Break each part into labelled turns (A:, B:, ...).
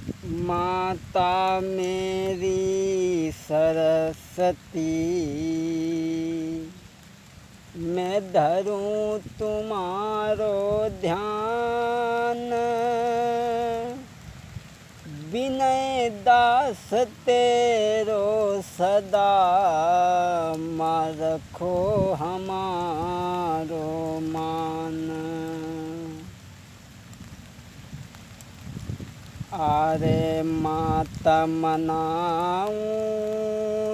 A: माता मेरी सरस्वती, मैं धरूं तुम्हारो ध्यान। विनय दास तेरो सदा, मां रखो हमारो मान। आरे माता मनाऊं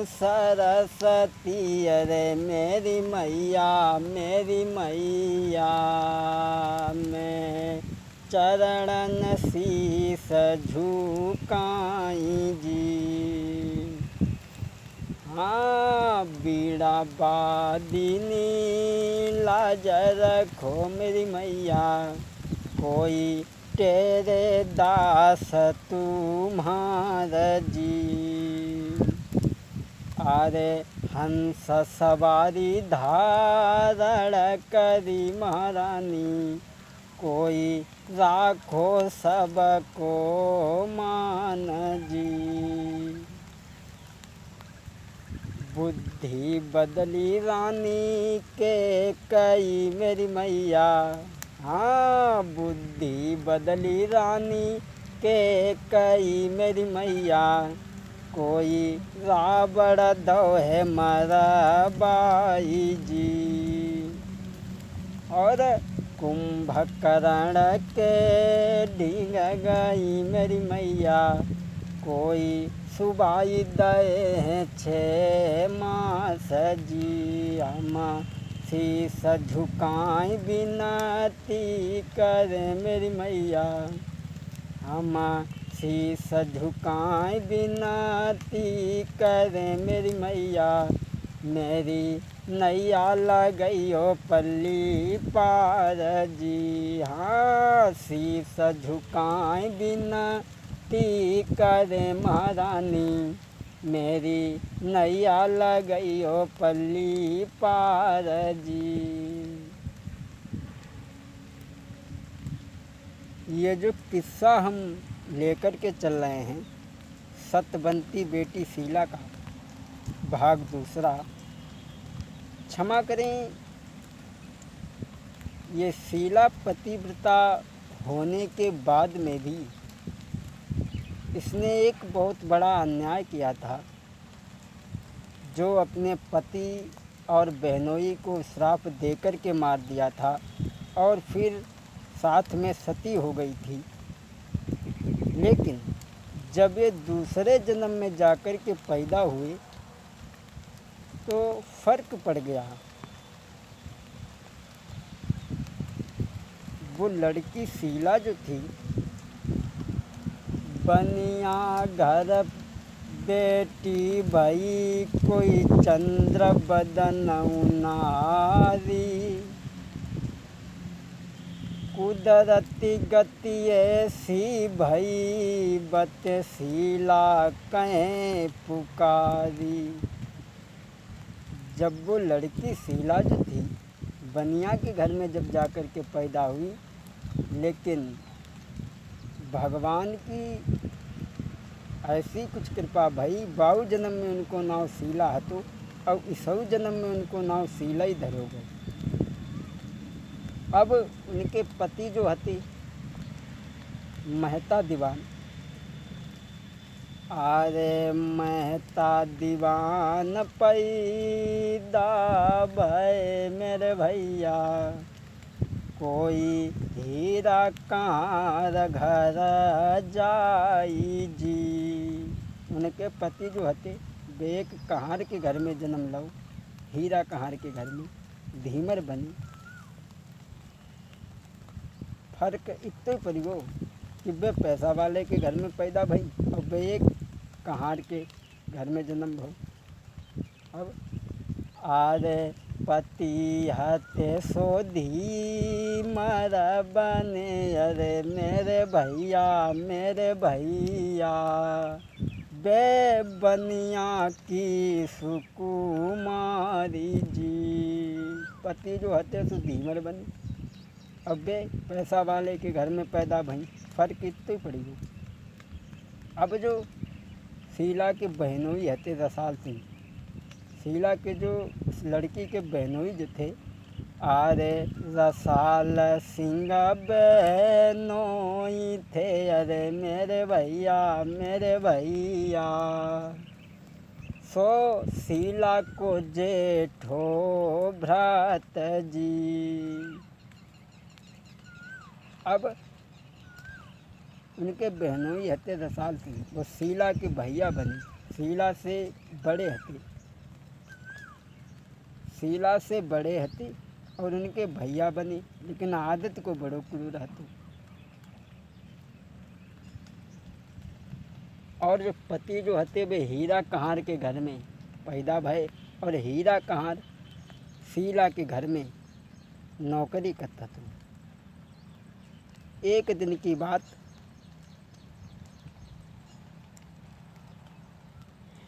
A: सरस्वती, अरे मेरी मैया मेरी मैया। मैं चरणन शीस झुकाई जी। हाँ बीड़ा बादिनी लाज रखो मेरी मैया, कोई तेरे दास तुम्हारा जी। अरे हंस सवारी धारण करी महारानी, कोई राखो सबको मान जी। बुद्धि बदली रानी के कई मेरी मैया, हाँ बुद्धि बदली रानी के कई मेरी मैया। कोई रावण दोहे मरबाई जी। और कुंभकर्ण के ढींग गई मेरी मैया, कोई सुबाई दे छे मास जी। हम शीस झुकाएं विनती करे मेरी मैया, हम शीस झुकाएं विनती करे मेरी मैया। मेरी नैया लगइयो पल्ली पार जी। हाँ शीस झुकाएं विनती करे महारानी, मेरी नैया लगइयो पल्ली पार जी। ये जो किस्सा हम लेकर के चल रहे हैं, सत्यवंती बेटी शीला का भाग दूसरा। क्षमा करें, ये शीला पतिव्रता होने के बाद में भी इसने एक बहुत बड़ा अन्याय किया था, जो अपने पति और बहनोई को श्राप देकर के मार दिया था और फिर साथ में सती हो गई थी। लेकिन जब ये दूसरे जन्म में जाकर के पैदा हुए तो फर्क पड़ गया। वो लड़की शीला जो थी, बनिया घर बेटी भई, कोई चंद्र बदन नारी। कुदरती गति ऐसी भई, बत शीला कहें पुकारी। जब वो लड़की शीला जो थी बनिया के घर में जब जाकर के पैदा हुई, लेकिन भगवान की ऐसी कुछ कृपा भई, बाऊ जन्म में उनको नाव शीला हतो और इसऊ जन्म में उनको नाव शीला ही धरो गए। अब उनके पति जो हते मेहता दीवान, आरे मेहता दीवान पैदा भय मेरे भैया, कोई हीरा कहाँ घर जाई जी। उनके पति जो हते वे एक कहार के घर में जन्म लो, हीरा कहार के घर में धीमर बनी। फर्क इतना पड़ियो कि वे पैसा वाले के घर में पैदा भई और वे एक कहार के घर में जन्म भो। अब आरे पति हते सो धीमर बने, अरे मेरे भैया बे बनिया की सुकुमारी जी। पति जो हते सो धीमर बने, अब वे पैसा वाले के घर में पैदा भई। फर्क इतना पड़ी हो। अब जो शीला के बहनोई हते रसाल सिंह, शीला के जो उस लड़की के बहनोई जो थे, अरे रसाल सिंह बहनोई थे, अरे मेरे भैया सो शीला को जेठो भ्रात जी। अब उनके बहनोई हते रसाल सिंह, वो शीला के भैया बने, शीला से बड़े हते, शीला से बड़े हते और उनके भैया बने, लेकिन आदत को बड़ो क्रूर हते। और जो पति जो हते वे हीरा कहार के घर में पैदा भये, और हीरा कहार शीला के घर में नौकरी करता था। एक दिन की बात,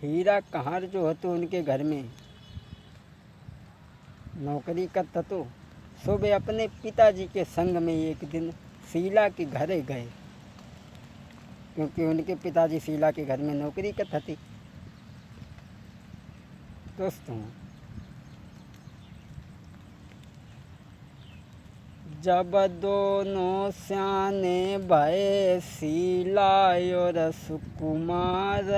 A: हीरा कहार जो हतो उनके घर में नौकरी करता तो सुबह अपने पिताजी के संग में एक दिन शीला के घर गए, क्योंकि उनके पिताजी शीला के घर में नौकरी करते थे। दोस्तों, जब दोनों स्याने भये शीला और सुकुमार,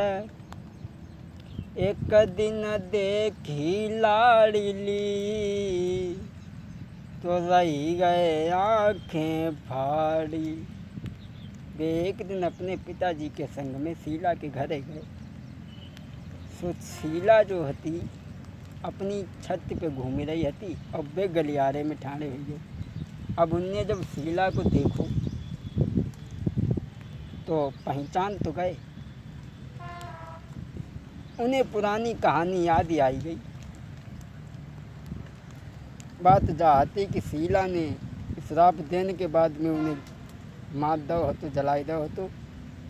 A: एक दिन देखी लाड़ली तो रही गए आँखें फाड़ी। वे एक दिन अपने पिताजी के संग में शीला के घर गए। सो शीला जो हती अपनी छत पे घूम रही हती और वे गलियारे में ठाणे हुई गए। अब उनने जब शीला को देखो तो पहचान तो गए, उन्हें पुरानी कहानी याद आई गई। बात जाती कि शीला ने श्राप देने के बाद में उन्हें मार दो हो तो जलाई दो हो, तो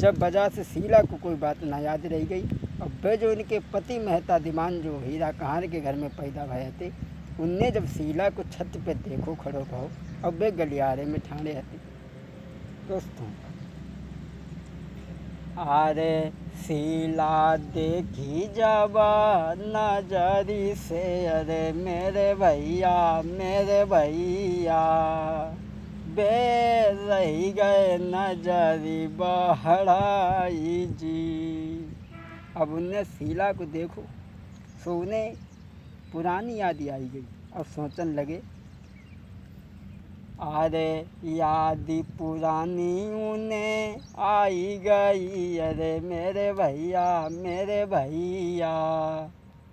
A: जब वजह से शीला को कोई बात ना याद रह गई। और वे जो उनके पति मेहता दीवान जो हीरा कहार के घर में पैदा भये थे, उनने जब शीला को छत पे देखो खड़ो कहो और वे गलियारे में ठाणे हते। दोस्तों, अरे शीला देखी जावा नजरी से, अरे मेरे भैया बे रही गए नजरी बहड़ाई जी। अब उनने शीला को देखो सो उन्हें पुरानी याद आई गई और सोचने लगे, अरे याद पुरानी उन्हें आई गई, अरे मेरे भैया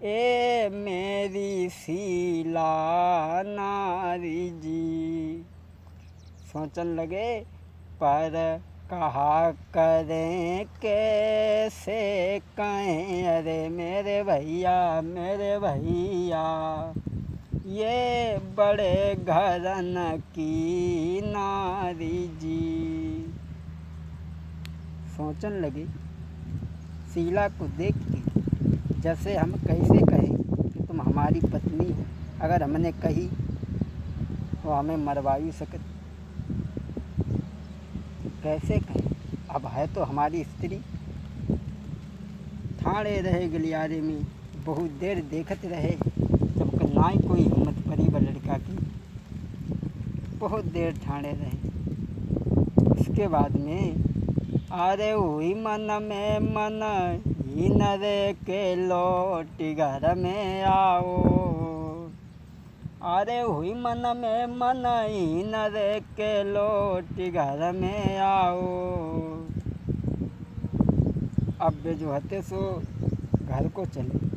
A: ए मेरी शीला नारी जी। सोचने लगे, पर कहा करें कैसे कहें, अरे मेरे भैया ये बड़े घरन की नारी जी। सोचने लगे शीला को देख के, जैसे हम कैसे कहें कि तुम हमारी पत्नी हो, अगर हमने कही तो हमें मरवायु सकती, कैसे कहें, अब है तो हमारी स्त्री। ठाणे रहे गलियारे में, बहुत देर देखते रहे, जब ना ही कोई हिम्मत पड़ी व लड़का की, बहुत देर ठाणे रहे। उसके बाद में अरे हुई मन में मन ही नरे के लौट घर में आओ, अरे हुई मन में मन ही नरे के लौट घर में आओ। अब वे जो हते सो घर को चले।